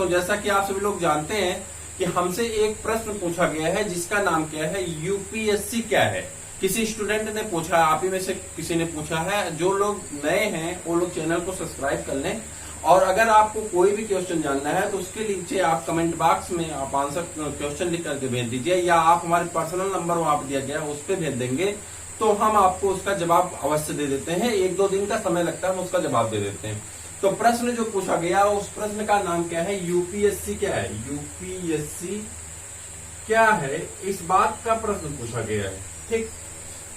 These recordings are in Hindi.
दोस्तों, जैसा कि आप सभी लोग जानते हैं कि हमसे एक प्रश्न पूछा गया है जिसका नाम क्या है, यूपीएससी क्या है। किसी स्टूडेंट ने पूछा, आप ही में से किसी ने पूछा है। जो लोग नए हैं वो लोग चैनल को सब्सक्राइब कर लें, और अगर आपको कोई भी क्वेश्चन जानना है तो उसके नीचे आप कमेंट बॉक्स में आप आंसर क्वेश्चन लिख करके भेज दीजिए, या आप हमारे पर्सनल नंबर वहां पर दिया गया है उस पर भेज देंगे, तो हम आपको उसका जवाब अवश्य दे देते हैं। 1-2 दिन का समय लगता है, हम उसका जवाब दे देते हैं। तो प्रश्न जो पूछा गया उस प्रश्न का नाम क्या है, यूपीएससी क्या है। यूपीएससी क्या है, इस बात का प्रश्न पूछा गया है। ठीक,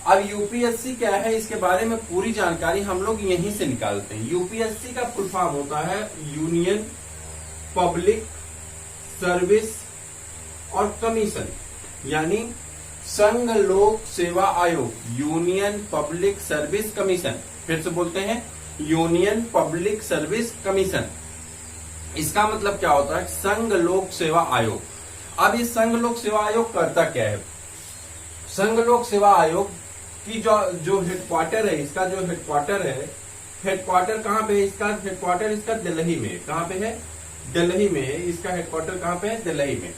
अब यूपीएससी क्या है इसके बारे में पूरी जानकारी हम लोग यहीं से निकालते हैं। यूपीएससी का फुल फॉर्म होता है यूनियन पब्लिक सर्विस और कमीशन, यानी संघ लोक सेवा आयोग, यूनियन पब्लिक सर्विस कमीशन। फिर से बोलते हैं, यूनियन पब्लिक सर्विस कमीशन। इसका मतलब क्या होता है, संघ लोक सेवा आयोग। अब ये संघ लोक सेवा आयोग करता क्या है। संघ लोक सेवा आयोग की जो हेडक्वार्टर है, इसका जो हेडक्वार्टर है, हेडक्वार्टर कहाँ पे है, इसका हेडक्वार्टर इसका दिल्ली में। कहाँ पे है, दिल्ली में। इसका हेडक्वार्टर कहाँ पे है, दिल्ली में।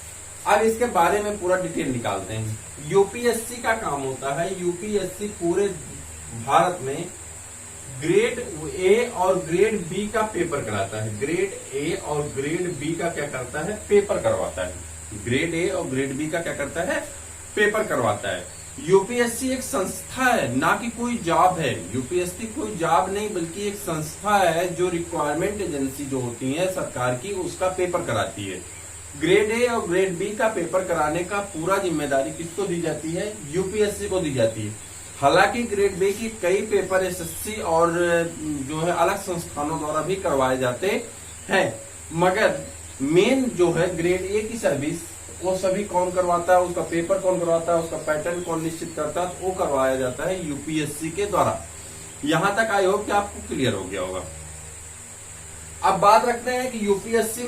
अब इसके बारे में पूरा डिटेल निकालते हैं। यूपीएससी का काम होता है, यूपीएससी पूरे भारत में ग्रेड ए और ग्रेड बी का पेपर कराता है। ग्रेड ए और ग्रेड बी का क्या करता है, पेपर करवाता है। ग्रेड ए और ग्रेड बी का क्या करता है, पेपर करवाता है। यूपीएससी एक संस्था है, ना कि कोई जॉब है। यूपीएससी कोई जॉब नहीं बल्कि एक संस्था है जो रिक्वायरमेंट एजेंसी जो होती है सरकार की, उसका पेपर कराती है। ग्रेड ए और ग्रेड बी का पेपर कराने का पूरा जिम्मेदारी किसको दी जाती है, यूपीएससी को दी जाती है। हालांकि ग्रेड बी की कई पेपर एसएससी और जो है अलग संस्थानों द्वारा भी करवाए जाते हैं, मगर मेन जो है ग्रेड ए की सर्विस वो सभी कौन करवाता है, उसका पेपर कौन करवाता है, उसका पैटर्न कौन निश्चित करता है, वो करवाया जाता है यूपीएससी के द्वारा। यहां तक आई होप कि आपको क्लियर हो गया होगा। अब बात रखते हैं कि यूपीएससी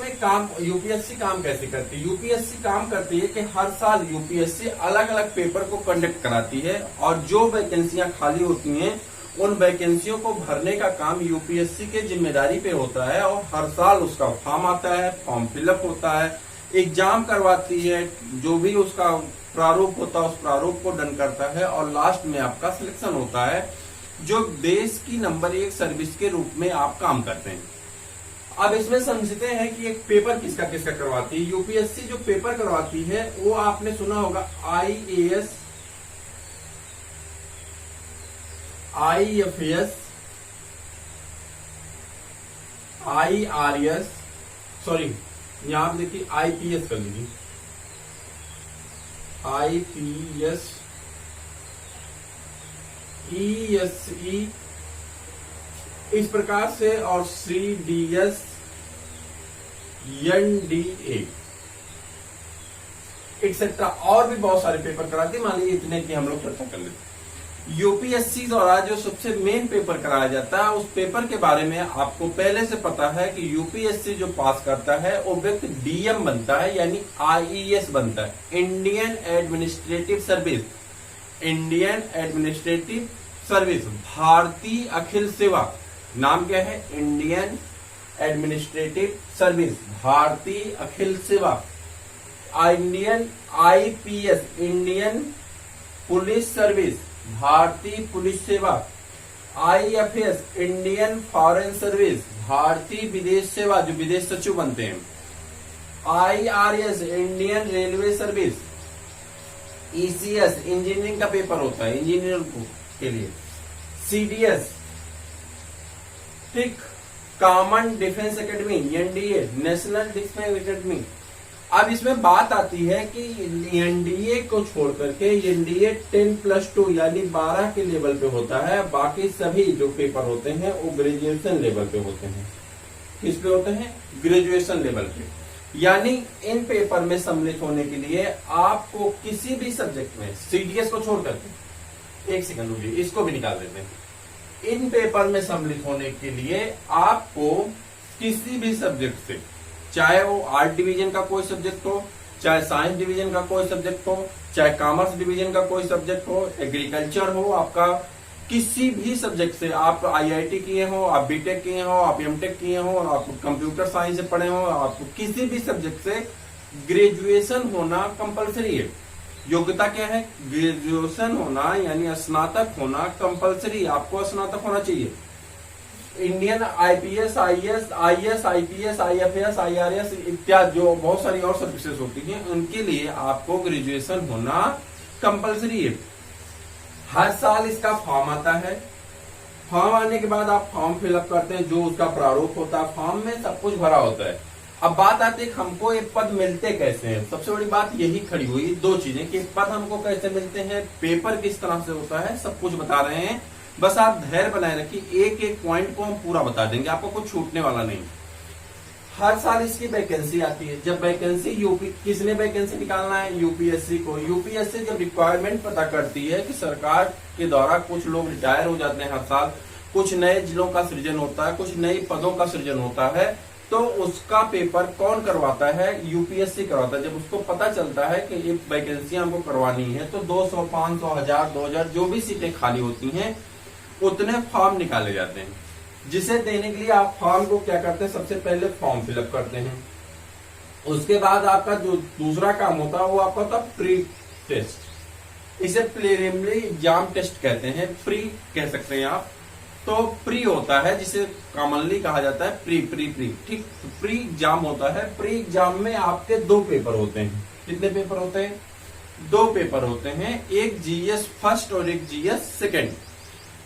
काम कैसे करती है। यूपीएससी काम करती है कि हर साल यूपीएससी अलग अलग पेपर को कंडक्ट कराती है, और जो वैकेंसियां खाली होती हैं उन वैकेंसियों को भरने का काम यूपीएससी के जिम्मेदारी पे होता है। और हर साल उसका फॉर्म आता है, फॉर्म फिलअप होता है, एग्जाम करवाती है, जो भी उसका प्रारूप होता है उस प्रारूप को डन करता है, और लास्ट में आपका सिलेक्शन होता है, जो देश की नंबर 1 सर्विस के रूप में आप काम करते हैं। अब इसमें समझते हैं कि एक पेपर किसका किसका करवाती है। यूपीएससी जो पेपर करवाती है वो आपने सुना होगा आईएएस, आईएफएस, आईआरएस, सॉरी यहां आप देखिए आईपीएस कर लीजिए, आईपीएस, ईएसई, इस प्रकार से, और सीडीएस, एनडीए एक्सेट्रा, और भी बहुत सारे पेपर कराते हैं। मान लीजिए इतने की हम लोग चर्चा कर लेते। यूपीएससी द्वारा जो सबसे मेन पेपर कराया जाता है उस पेपर के बारे में आपको पहले से पता है कि यूपीएससी जो पास करता है वो व्यक्ति डीएम बनता है, यानी आईईएस बनता है, Indian administrative service. Indian administrative service, भारतीय अखिल सेवा, नाम क्या है, इंडियन एडमिनिस्ट्रेटिव सर्विस, भारतीय अखिल सेवा। Indian IPS, Indian police service, भारतीय पुलिस सेवा। आईएफएस, इंडियन फॉरेन सर्विस, भारतीय विदेश सेवा, जो विदेश सचिव बनते हैं। IRS, Indian railway service. ECS, engineering का पेपर होता है इंजीनियर के लिए। सीडीएस, ठीक, common defence academy, NDA, national defence academy. अब इसमें बात आती है कि एनडीए को छोड़ करके एनडीए 10+2 यानी 12 के लेवल पे होता है, बाकी सभी जो पेपर होते हैं वो ग्रेजुएशन लेवल पे होते हैं। किस पे होते हैं, ग्रेजुएशन लेवल पे। यानी इन पेपर में सम्मिलित होने के लिए आपको किसी भी सब्जेक्ट में, सीडीएस को छोड़ करके, एक सेकंड रुकिए, इसको भी निकाल देते हैं। इन पेपर में सम्मिलित होने के लिए आपको किसी भी सब्जेक्ट से, चाहे वो आर्ट डिवीजन का कोई सब्जेक्ट हो, चाहे साइंस डिवीजन का कोई सब्जेक्ट हो, चाहे कॉमर्स डिवीजन का कोई सब्जेक्ट हो, एग्रीकल्चर हो आपका, किसी भी सब्जेक्ट से, आप आईआईटी किए हो, आप बीटेक किए हो, आप एमटेक किए हो, आप कंप्यूटर साइंस से पढ़े हो, आप किसी भी सब्जेक्ट से ग्रेजुएशन होना कंपलसरी है। योग्यता क्या है? ग्रेजुएशन होना यानी स्नातक होना कंपलसरी, आपको स्नातक होना चाहिए। Indian IPS, IAS, IPS, IFS, IRS इत्यादि जो बहुत सारी और सर्विसेज होती हैं, उनके लिए आपको ग्रेजुएशन होना कंपलसरी है। हर साल इसका फॉर्म आता है। फॉर्म आने के बाद आप फॉर्म फिलअप करते हैं, जो उसका प्रारूप होता है, फॉर्म में सब कुछ भरा होता है। अब बात आती है हमको ये पद मिलते कैसे हैं। सबसे बड़ी बात यही खड़ी हुई, दो चीजें कि पद हमको कैसे मिलते हैं, पेपर किस तरह से होता है, सब कुछ बता रहे हैं। बस आप धैर्य बनाए रखिए, एक एक पॉइंट को हम पूरा बता देंगे, आपको कुछ छूटने वाला नहीं। हर साल इसकी वैकेंसी आती है। जब वैकेंसी किसने वैकेंसी निकालना है? यूपीएससी को। यूपीएससी जब रिक्वायरमेंट पता करती है कि सरकार के द्वारा कुछ लोग रिटायर हो जाते हैं हर साल, कुछ नए जिलों का सृजन होता है, कुछ नए पदों का सृजन होता है, तो उसका पेपर कौन करवाता है? यूपीएससी करवाता है। जब उसको पता चलता है कि ये वैकेंसी हमको करवानी है, तो 200, 500, 1000, 2000 जो भी सीटें खाली होती हैं, उतने फॉर्म निकाले जाते हैं। जिसे देने के लिए आप फॉर्म को क्या करते हैं? सबसे पहले फॉर्म फिलअप करते हैं। उसके बाद आपका जो दूसरा काम होता है वो आपका होता है प्री टेस्ट। इसे प्रीलिमिनरी एग्जाम टेस्ट कहते हैं, प्री कह सकते हैं आप। तो प्री होता है जिसे कॉमनली कहा जाता है प्री प्री प्री ठीक। तो प्री एग्जाम होता है। प्री एग्जाम में आपके 2 पेपर होते हैं। कितने पेपर होते हैं? 2 पेपर होते हैं, एक जीएस फर्स्ट और एक जीएस सेकेंड।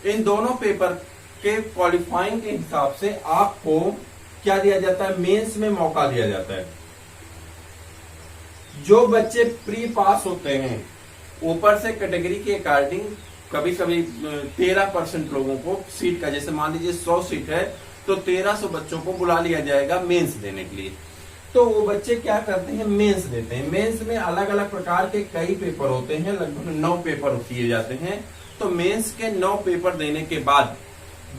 इन दोनों पेपर के क्वालिफाइंग के हिसाब से आपको क्या दिया जाता है? मेंस में मौका दिया जाता है। जो बच्चे प्री पास होते हैं, ऊपर से कैटेगरी के अकॉर्डिंग कभी कभी 13% लोगों को सीट का, जैसे मान लीजिए 100 सीट है तो 1300 बच्चों को बुला लिया जाएगा मेंस देने के लिए। तो वो बच्चे क्या करते हैं? मेंस देते हैं। मेंस में अलग अलग प्रकार के कई पेपर होते हैं, लगभग 9 पेपर किए जाते हैं। तो मेंस के 9 पेपर देने के बाद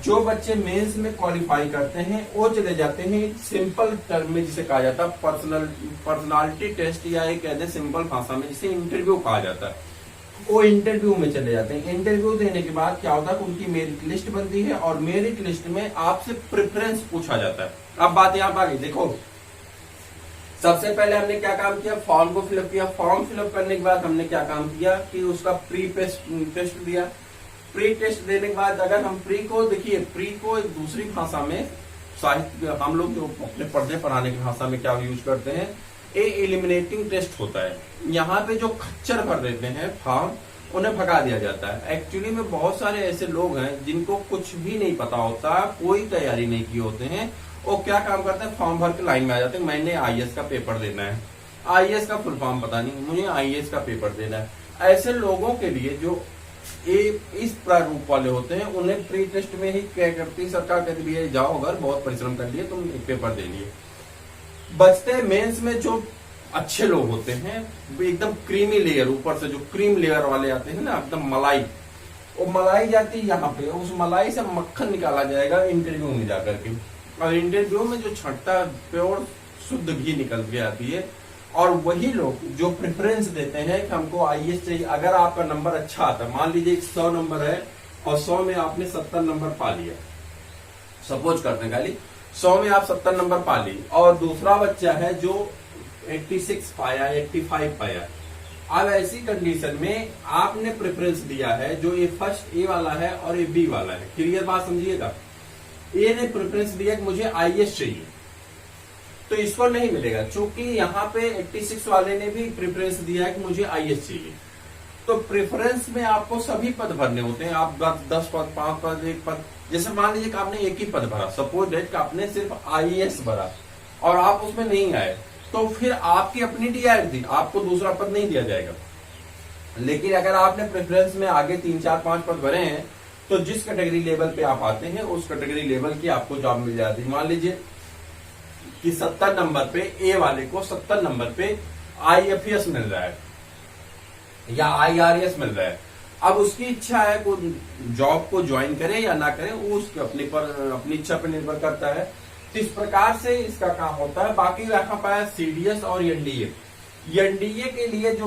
जो बच्चे मेंस में क्वालिफाई करते हैं वो चले जाते हैं सिंपल टर्म में, जिसे कहा जाता है पर्सनालिटी टेस्ट, या एक कहते हैं सिंपल भाषा में जिसे इंटरव्यू कहा जाता है। वो इंटरव्यू में चले जाते हैं। इंटरव्यू देने के बाद क्या होता है? उनकी मेरिट लिस्ट बनती है और मेरिट लिस्ट में आपसे प्रेफरेंस पूछा जाता है। अब बात यहाँ पर आ गई, देखो सबसे पहले हमने क्या काम किया? फॉर्म को फिलअप किया। फॉर्म फिलअप करने के बाद हमने क्या काम किया कि उसका प्री टेस्ट दिया। प्री टेस्ट देने के बाद अगर हम प्री को देखिए, प्री को एक दूसरी भाषा में, साहित्य हम लोग जो अपने पढ़ने पढ़ाने की भाषा में क्या यूज करते हैं, एलिमिनेटिंग टेस्ट होता है। यहाँ पे जो खच्चर भर देते हैं फॉर्म, उन्हें भगा दिया जाता है। एक्चुअली में बहुत सारे ऐसे लोग हैं जिनको कुछ भी नहीं पता होता, कोई तैयारी नहीं की होते हैं, वो क्या काम करते हैं? फॉर्म भर के लाइन में आ जाते हैं, मैंने आईएएस का पेपर देना है। आईएएस का फुल फॉर्म पता नहीं, मुझे आईएएस का पेपर देना है। ऐसे लोगों के लिए जो इस प्रारूप वाले होते हैं, उन्हें प्री टेस्ट में ही क्या करती है सरकार, कहती है जाओ, अगर बहुत परिश्रम कर लिए तुम एक पेपर दे लिए। बचते मेंस में जो अच्छे लोग होते हैं, एकदम क्रीमी लेयर, ऊपर से जो क्रीम लेयर वाले आते हैं ना, एकदम मलाई, वो मलाई जाती है यहाँ पे, उस मलाई से मक्खन निकाला जाएगा इंटरव्यू में जाकर के। और इंटरव्यू में जो छंटा प्योर शुद्ध घी निकल के आती है। और वही लोग जो प्रेफरेंस देते हैं कि हमको आईएएस चाहिए। अगर आपका नंबर अच्छा आता है, मान लीजिए 100 नंबर है और 100 में आपने 70 नंबर पा लिया, सपोज करते हैं खाली 100 में आप 70 नंबर पा ली, और दूसरा बच्चा है जो 86 पाया, 85 पाया। अब ऐसी कंडीशन में आपने प्रेफरेंस दिया है, जो ये फर्स्ट ए वाला है और ये बी वाला है। क्लियर बात समझिएगा। ए ने प्रेफरेंस दिया कि मुझे आईएएस चाहिए, तो इसको नहीं मिलेगा, क्योंकि यहाँ पे 86 वाले ने भी प्रेफरेंस दिया है कि मुझे आईएएस चाहिए। तो प्रेफरेंस में आपको सभी पद भरने होते हैं। आप 10 पद, 5 पद, 1 पद, जैसे मान लीजिए कि आपने एक ही पद भरा, सपोज डेट कि आपने सिर्फ आईएएस भरा और आप उसमें नहीं आए, तो फिर आपकी अपनी डीआर थी, आपको दूसरा पद नहीं दिया जाएगा। लेकिन अगर आपने प्रेफरेंस में आगे 3, 4, 5 पद भरे हैं, तो जिस कैटेगरी लेवल पे आप आते हैं, उस कैटेगरी लेवल की आपको जॉब मिल जाती है। मान लीजिए कि 70 नंबर पे ए वाले को 70 नंबर पे आईएफएस मिल रहा है या आईआरएस मिल रहा है। अब उसकी इच्छा है को जॉब को ज्वाइन करे या ना करे, वो उसके अपनी इच्छा पर निर्भर करता है। तो इस प्रकार से इसका काम होता है। बाकी यहाँ पाया सीडीएस और एनडीए। एनडीए के लिए जो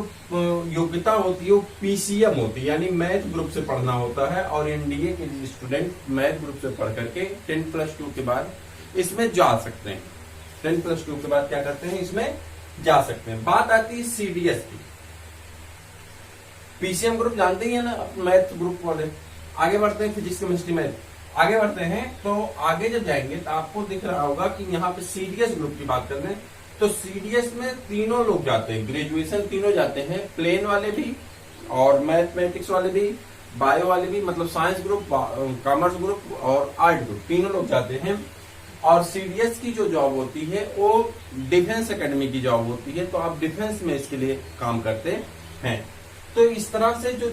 योग्यता होती है वो पीसीएम होती है, यानी मैथ ग्रुप से पढ़ना होता है। और एनडीए के लिए स्टूडेंट मैथ ग्रुप से पढ़ करके 10+2 के बाद इसमें जा सकते हैं। 10+2 के बाद क्या करते हैं, इसमें जा सकते हैं। बात आती है सीडीएस की। पीसीएम ग्रुप जानते ही है ना, मैथ ग्रुप वाले। आगे बढ़ते हैं, फिजिक्स केमिस्ट्री मैथ आगे बढ़ते हैं। तो आगे जब जाएंगे तो आपको दिख रहा होगा कि यहाँ पे सीडीएस ग्रुप की बात कर रहे हैं। तो सीडीएस में तीनों लोग जाते हैं, ग्रेजुएशन तीनों जाते हैं, प्लेन वाले भी और मैथमेटिक्स वाले भी, बायो वाले भी, मतलब साइंस ग्रुप, कॉमर्स ग्रुप और आर्ट ग्रुप, तीनों लोग जाते हैं। और सीडीएस की जो जॉब होती है वो डिफेंस एकेडमी की जॉब होती है, तो आप डिफेंस में इसके लिए काम करते हैं। तो इस तरह से जो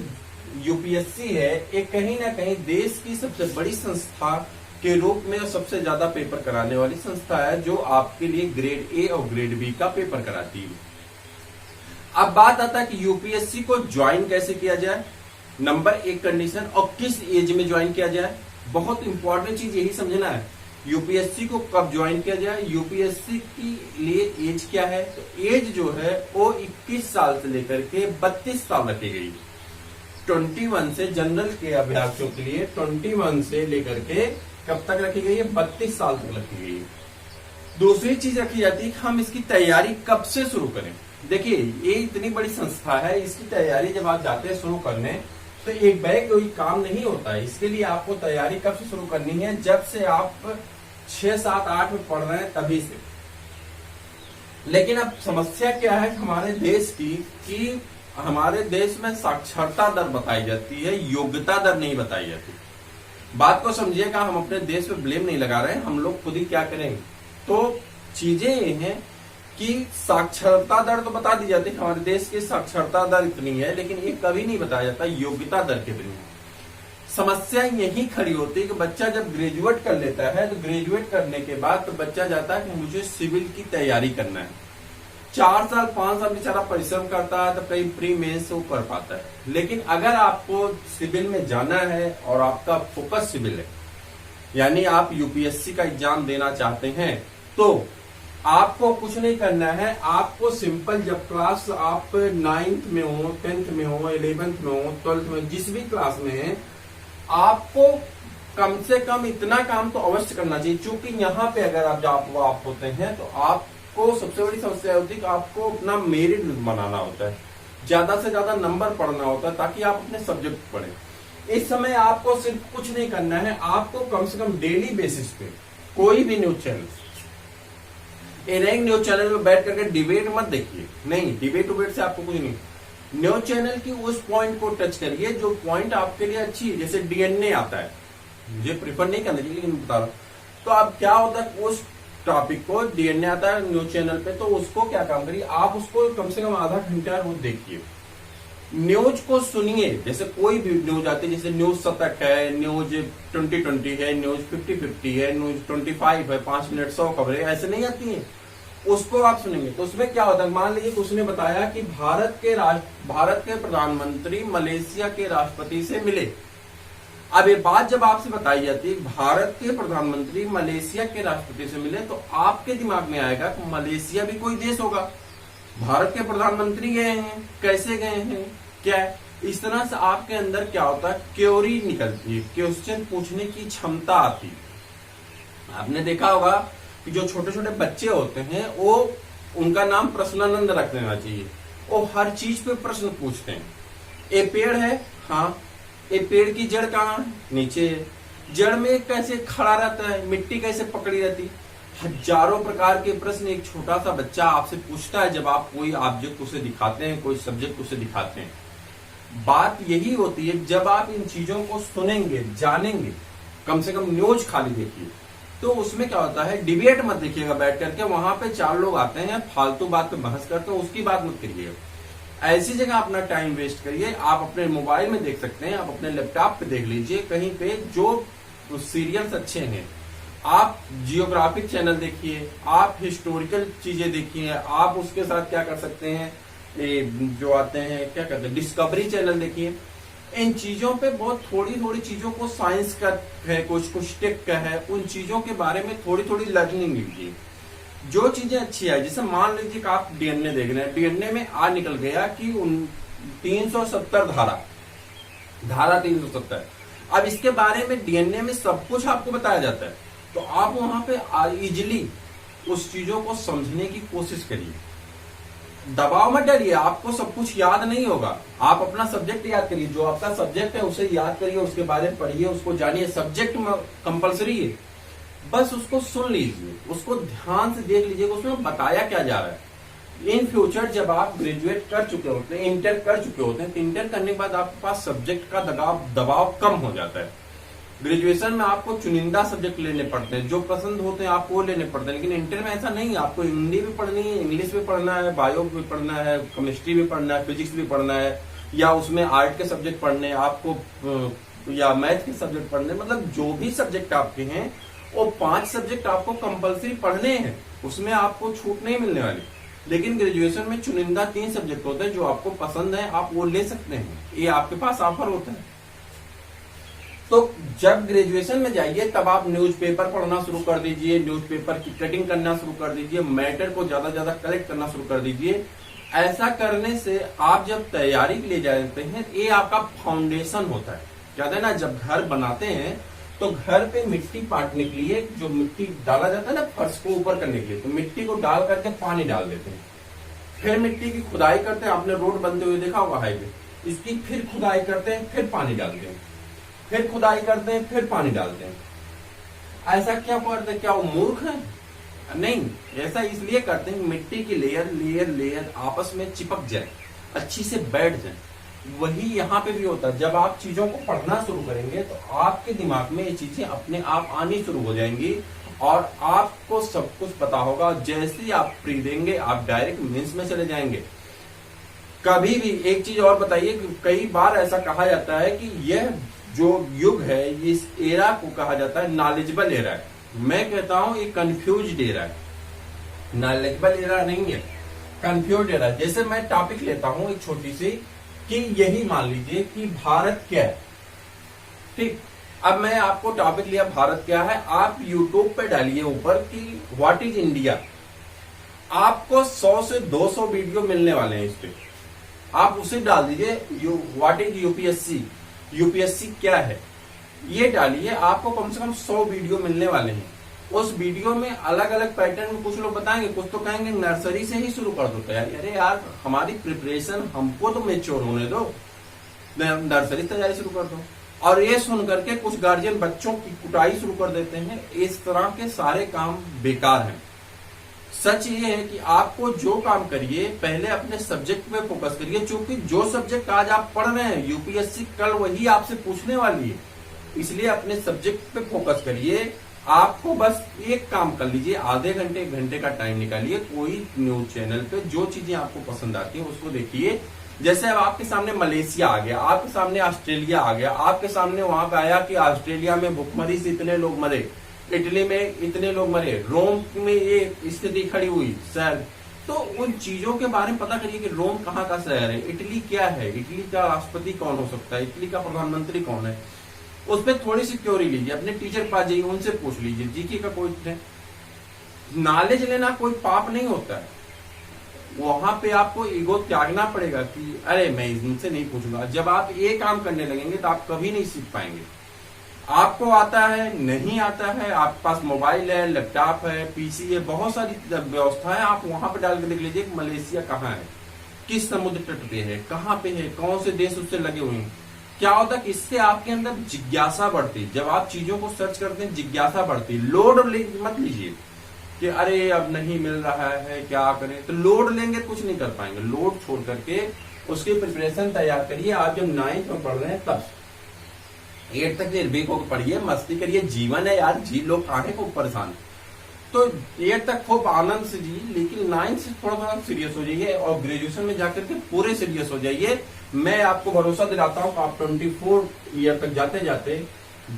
यूपीएससी है एक कहीं ना कहीं देश की सबसे बड़ी संस्था के रूप में सबसे ज्यादा पेपर कराने वाली संस्था है, जो आपके लिए ग्रेड ए और ग्रेड बी का पेपर कराती है। अब बात आता है कि यूपीएससी को ज्वाइन कैसे किया जाए। नंबर 1 कंडीशन, और किस एज में ज्वाइन किया जाए। बहुत इंपॉर्टेंट चीज यही समझना है, यूपीएससी को कब ज्वाइन किया जाए, यूपीएससी के लिए एज क्या है। तो एज जो है वो 21 साल से लेकर के 32 साल रखी गई। 21 से जनरल के अभ्यर्थियों के लिए 21 से लेकर के कब तक रखी गई है, 32 साल तक रखी गई है। दूसरी चीज रखी जाती है कि हम इसकी तैयारी कब से शुरू करें। देखिए ये इतनी बड़ी संस्था है, इसकी तैयारी जब आप जाते हैं शुरू करने तो एक बैग कोई काम नहीं होता है। इसके लिए आपको तैयारी कब से शुरू करनी है, जब से आप 6, 7, 8 में पढ़ रहे हैं तभी से। लेकिन अब समस्या क्या है हमारे देश की, कि हमारे देश में साक्षरता दर बताई जाती है, योग्यता दर नहीं बताई जाती। बात को समझिएगा, हम अपने देश पे ब्लेम नहीं लगा रहे हैं, हम लोग खुद ही क्या करेंगे। तो चीजें ये हैं कि साक्षरता दर तो बता दी जाती है, हमारे देश की साक्षरता दर इतनी है, लेकिन ये कभी नहीं बताया जाता योग्यता दर कितनी है। समस्या यही खड़ी होती है कि बच्चा जब ग्रेजुएट कर लेता है तो ग्रेजुएट करने के बाद तो बच्चा जाता है कि मुझे सिविल की तैयारी करना है। 4 साल 5 साल बेचारा परिश्रम करता है तो कई प्री मेंस वो कर पाता है। लेकिन अगर आपको सिविल में जाना है और आपका फोकस सिविल है, यानी आप यूपीएससी का एग्जाम देना चाहते हैं, तो आपको कुछ नहीं करना है। आपको सिंपल जब क्लास आप 9th में हो, 10th में हो, 11th में हो, 12th में, जिस भी क्लास में है, आपको कम से कम इतना काम तो अवश्य करना चाहिए। क्योंकि यहाँ पे अगर आप होते हैं तो आपको सबसे बड़ी समस्या होती है कि आपको अपना मेरिट बनाना होता है, ज्यादा से ज्यादा नंबर पढ़ना होता है ताकि आप अपने सब्जेक्ट पढ़ें। इस समय आपको सिर्फ कुछ नहीं करना है, आपको कम से कम डेली बेसिस पे कोई भी news channel, rank news channel में बैठ करके डिबेट मत देखिए, नहीं, डिबेट से आपको कुछ नहीं। न्यूज चैनल की उस पॉइंट को टच करिए जो पॉइंट आपके लिए अच्छी है। जैसे डीएनए आता है, मुझे प्रिफर नहीं करना चाहिए लेकिन बता रहा हूं। तो अब क्या होता है, उस टॉपिक को डीएनए आता है न्यूज चैनल पे, तो उसको क्या काम करिए, आप उसको कम से कम आधा घंटा वो देखिए, न्यूज को सुनिए। जैसे कोई भी न्यूज आती है, जैसे न्यूज शतक है, न्यूज 2020 है, न्यूज 50-50 है, न्यूज 25 है, 5 मिनट 100 खबरें, ऐसे नहीं आती है। उसको आप सुनेंगे तो उसमें क्या होता है, मान लीजिए उसने बताया कि भारत के प्रधानमंत्री मलेशिया के राष्ट्रपति से मिले। अब ये बात जब आपसे बताई जाती है भारत के प्रधानमंत्री मलेशिया के राष्ट्रपति से मिले, तो आपके दिमाग में आएगा कि मलेशिया भी कोई देश होगा, भारत के प्रधानमंत्री गए हैं, कैसे गए हैं, क्या है। इस तरह से आपके अंदर क्या होता है, क्योरी निकलती है, क्वेश्चन पूछने की क्षमता आती है। आपने देखा होगा कि जो छोटे छोटे बच्चे होते हैं वो, उनका नाम प्रश्नानंद रख देना चाहिए, वो हर चीज पे प्रश्न पूछते हैं। ये पेड़ है, हाँ, ये पेड़ की जड़ कहाँ है, नीचे है, जड़ में कैसे खड़ा रहता है, मिट्टी कैसे पकड़ी रहती है। हजारों प्रकार के प्रश्न एक छोटा सा बच्चा आपसे पूछता है जब आप कोई ऑब्जेक्ट उसे दिखाते हैं, कोई सब्जेक्ट उसे दिखाते हैं। बात यही होती है, जब आप इन चीजों को सुनेंगे, जानेंगे, कम से कम न्यूज खाली देखिए, तो उसमें क्या होता है, डिबेट मत देखिएगा बैठ करके, वहां पे 4 लोग आते हैं फालतू बात पे बहस करते हैं, उसकी बात मत करिएगा। ऐसी जगह अपना टाइम वेस्ट करिए। आप अपने मोबाइल में देख सकते हैं, आप अपने लैपटॉप पे देख लीजिए, कहीं पे जो सीरियल्स अच्छे हैं, आप जियोग्राफिक चैनल देखिए, आप हिस्टोरिकल चीजें देखिए, आप उसके साथ क्या कर सकते हैं, जो आते हैं क्या कहते हैं, डिस्कवरी चैनल देखिए। इन चीजों पे बहुत थोड़ी चीजों को, साइंस का है, कुछ टेक का है, उन चीजों के बारे में थोड़ी लर्निंग लीजिए। जो चीजें अच्छी है, जैसे मान लीजिए कि आप डीएनए देख रहे हैं, डीएनए में आज निकल गया कि 370 धारा 370। अब इसके बारे में डीएनए में सब कुछ आपको बताया जाता है, तो आप वहां पे इजिली उस चीजों को समझने की कोशिश करिए। दबाव मत डरिए, आपको सब कुछ याद नहीं होगा। आप अपना सब्जेक्ट याद करिए, जो आपका सब्जेक्ट है उसे याद करिए, उसके बारे में पढ़िए, उसको जानिए। सब्जेक्ट कंपलसरी है, बस उसको सुन लीजिए, उसको ध्यान से देख लीजिए उसमें बताया क्या जा रहा है। इन फ्यूचर जब आप ग्रेजुएट कर चुके होते हैं, इंटर कर चुके होते हैं, तो इंटर करने के बाद आपके पास सब्जेक्ट का दबाव कम हो जाता है। ग्रेजुएशन में आपको चुनिंदा सब्जेक्ट लेने पड़ते हैं, जो पसंद होते हैं आपको लेने पड़ते हैं, लेकिन इंटर में ऐसा नहीं है। आपको हिंदी भी पढ़नी है, इंग्लिश भी पढ़ना है, बायो भी पढ़ना है, केमिस्ट्री भी पढ़ना है, फिजिक्स भी पढ़ना है, या उसमें आर्ट के सब्जेक्ट पढ़ने हैं आपको, या मैथ के सब्जेक्ट पढ़ने, मतलब जो भी सब्जेक्ट आपके हैं वो 5 सब्जेक्ट आपको कंपलसरी पढ़ने हैं, उसमें आपको छूट नहीं मिलने वाली। लेकिन ग्रेजुएशन में चुनिंदा 3 सब्जेक्ट होते हैं, जो आपको पसंद है आप वो ले सकते हैं, ये आपके पास ऑफर होता है। तो जब ग्रेजुएशन में जाइए तब आप न्यूज़पेपर पढ़ना शुरू कर दीजिए, न्यूज़पेपर की कटिंग करना शुरू कर दीजिए, मैटर को ज्यादा ज्यादा कलेक्ट करना शुरू कर दीजिए। ऐसा करने से आप जब तैयारी के लिए जाते हैं, ये आपका फाउंडेशन होता है। कहते हैं ना, जब घर बनाते हैं तो घर पे मिट्टी पाटने के लिए जो मिट्टी डाला जाता है ना, फर्श को ऊपर करने के लिए, तो मिट्टी को डाल करके पानी डाल देते हैं, फिर मिट्टी की खुदाई करते हैं। आपने रोड बनते हुए देखा होगा हाईवे, इसकी फिर खुदाई करते हैं, फिर पानी डालते हैं, फिर खुदाई करते हैं, फिर पानी डालते हैं। ऐसा क्या करते हैं? क्या वो मूर्ख है? नहीं, ऐसा इसलिए करते हैं मिट्टी की लेयर लेयर लेयर आपस में चिपक जाए, अच्छी से बैठ जाए। वही यहाँ पे भी होता है। जब आप चीजों को पढ़ना शुरू करेंगे तो आपके दिमाग में ये चीजें अपने आप आनी शुरू हो जाएंगी और आपको सब कुछ पता होगा। जैसे ही आप प्री देंगे आप डायरेक्ट मेंस में चले जाएंगे। कभी भी एक चीज और बताइए कि कई बार ऐसा कहा जाता है कि यह जो युग है, इस एरा को कहा जाता है नॉलेजेबल एरा है। मैं कहता हूं ये कंफ्यूज्ड एरा है, नॉलेजेबल एरा नहीं है, कंफ्यूज्ड एरा। जैसे मैं टॉपिक लेता हूं एक छोटी सी, कि यही मान लीजिए कि भारत क्या है, ठीक। अब मैं आपको टॉपिक लिया भारत क्या है, आप यूट्यूब पे डालिए ऊपर कि व्हाट इज इंडिया, आपको 100 से 200 वीडियो मिलने वाले हैं इस पे। आप उसे डाल दीजिए व्हाट इज यूपीएससी, यूपीएससी क्या है, ये डालिए, आपको कम से कम 100 वीडियो मिलने वाले हैं। उस वीडियो में अलग अलग पैटर्न में कुछ लोग बताएंगे, कुछ तो कहेंगे नर्सरी से ही शुरू कर दो तैयारी। अरे यार, हमारी प्रिपरेशन हमको तो मेच्योर होने दो, नर्सरी तैयारी शुरू कर दो। और ये सुन करके कुछ गार्जियन बच्चों की कुटाई शुरू कर देते हैं। इस तरह के सारे काम बेकार हैं। सच ये है कि आपको जो काम करिए पहले अपने सब्जेक्ट पे फोकस करिए, क्योंकि जो सब्जेक्ट आज आप पढ़ रहे हैं यूपीएससी कल वही आपसे पूछने वाली है। इसलिए अपने सब्जेक्ट पे फोकस करिए। आपको बस एक काम कर लीजिए, आधे घंटे 1 घंटे का टाइम निकालिए, कोई न्यूज चैनल पे जो चीजें आपको पसंद आती है उसको देखिए। जैसे अब आपके सामने मलेशिया आ गया, आपके सामने ऑस्ट्रेलिया आ गया, आपके सामने वहां पे आया कि ऑस्ट्रेलिया में भुखमरी से इतने लोग मरे, इटली में इतने लोग मरे, रोम में ये स्थिति खड़ी हुई शहर, तो उन चीजों के बारे में पता करिए कि रोम कहाँ का शहर है, इटली क्या है, इटली का राष्ट्रपति कौन हो सकता है, इटली का प्रधानमंत्री कौन है। उस पर थोड़ी सी क्योरी लीजिए, अपने टीचर के पास जाइए, उनसे पूछ लीजिए। जीके का कोई नॉलेज लेना कोई पाप नहीं होता है। वहां पे आपको ईगो त्यागना पड़ेगा कि अरे मैं इनसे नहीं पूछूंगा। जब आप ये काम करने लगेंगे तो आप कभी नहीं सीख पाएंगे। आपको आता है नहीं आता है, आपके पास मोबाइल है, लैपटॉप है, पीसी है, बहुत सारी व्यवस्था है, आप वहां पे डाल के देख लीजिए मलेशिया कहाँ है, किस समुद्र तट पे है, कहाँ पे है, कौन से देश उससे लगे हुए हैं। क्या होता है, इससे आपके अंदर जिज्ञासा बढ़ती। जब आप चीजों को सर्च करते हैं जिज्ञासा बढ़ती। लोड मत लीजिए कि अरे अब नहीं मिल रहा है क्या करें, तो लोड लेंगे कुछ नहीं कर पाएंगे। लोड छोड़ करके उसकी प्रिपरेशन तैयार करिए। आप जब 9th में पढ़ रहे हैं तब 8 तक निर्भीक होकर पढ़िए, मस्ती करिए, जीवन है यार, जी लोग काहे को परेशान। तो 8 तक खूब आनंद से जी, लेकिन 9th से थोड़ा थोड़ा सीरियस हो जाइए और ग्रेजुएशन में जाकर के पूरे सीरियस हो जाइए। मैं आपको भरोसा दिलाता हूं कि आप 24 ईयर तक जाते जाते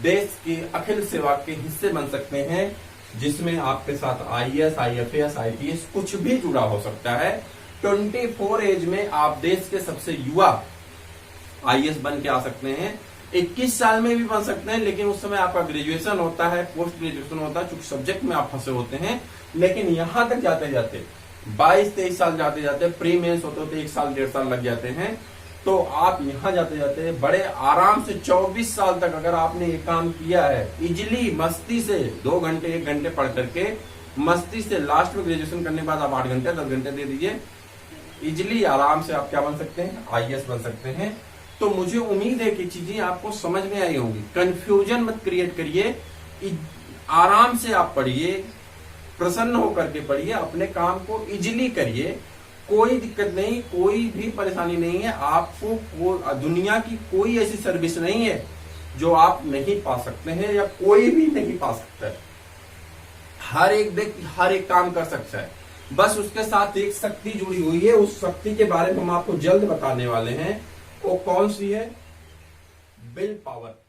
देश की अखिल सेवा के हिस्से बन सकते हैं, जिसमें आपके साथ आईएएस, आईएफएस, आईपीएस कुछ भी जुड़ा हो सकता है। 24 एज में आप देश के सबसे युवा आईएएस बन के आ सकते हैं। 21 साल में भी बन सकते हैं, लेकिन उस समय आपका ग्रेजुएशन होता है, पोस्ट ग्रेजुएशन होता है, चूंकि सब्जेक्ट में आप फंसे होते हैं। लेकिन यहां तक जाते जाते 22-23 साल जाते जाते प्री मेंस होते होते 1 साल 1.5 साल लग जाते हैं। तो आप यहां जाते जाते बड़े आराम से 24 साल तक अगर आपने ये काम किया है इजिली, मस्ती से 2 घंटे 1 घंटे पढ़ करके मस्ती से, लास्ट में ग्रेजुएशन करने के बाद आप 8 घंटे 10 घंटे दे दीजिए, इजिली आराम से आप क्या बन सकते हैं, IAS बन सकते हैं। तो मुझे उम्मीद है कि चीजें आपको समझ में आई होंगी। कंफ्यूजन मत क्रिएट करिए, आराम से आप पढ़िए, प्रसन्न होकर के पढ़िए, अपने काम को इजिली करिए, कोई दिक्कत नहीं, कोई भी परेशानी नहीं है। आपको दुनिया की कोई ऐसी सर्विस नहीं है जो आप नहीं पा सकते हैं या कोई भी नहीं पा सकता है। हर एक व्यक्ति हर एक काम कर सकता है, बस उसके साथ एक शक्ति जुड़ी हुई है। उस शक्ति के बारे में हम आपको जल्द बताने वाले हैं। वो कौन सी है? Will power.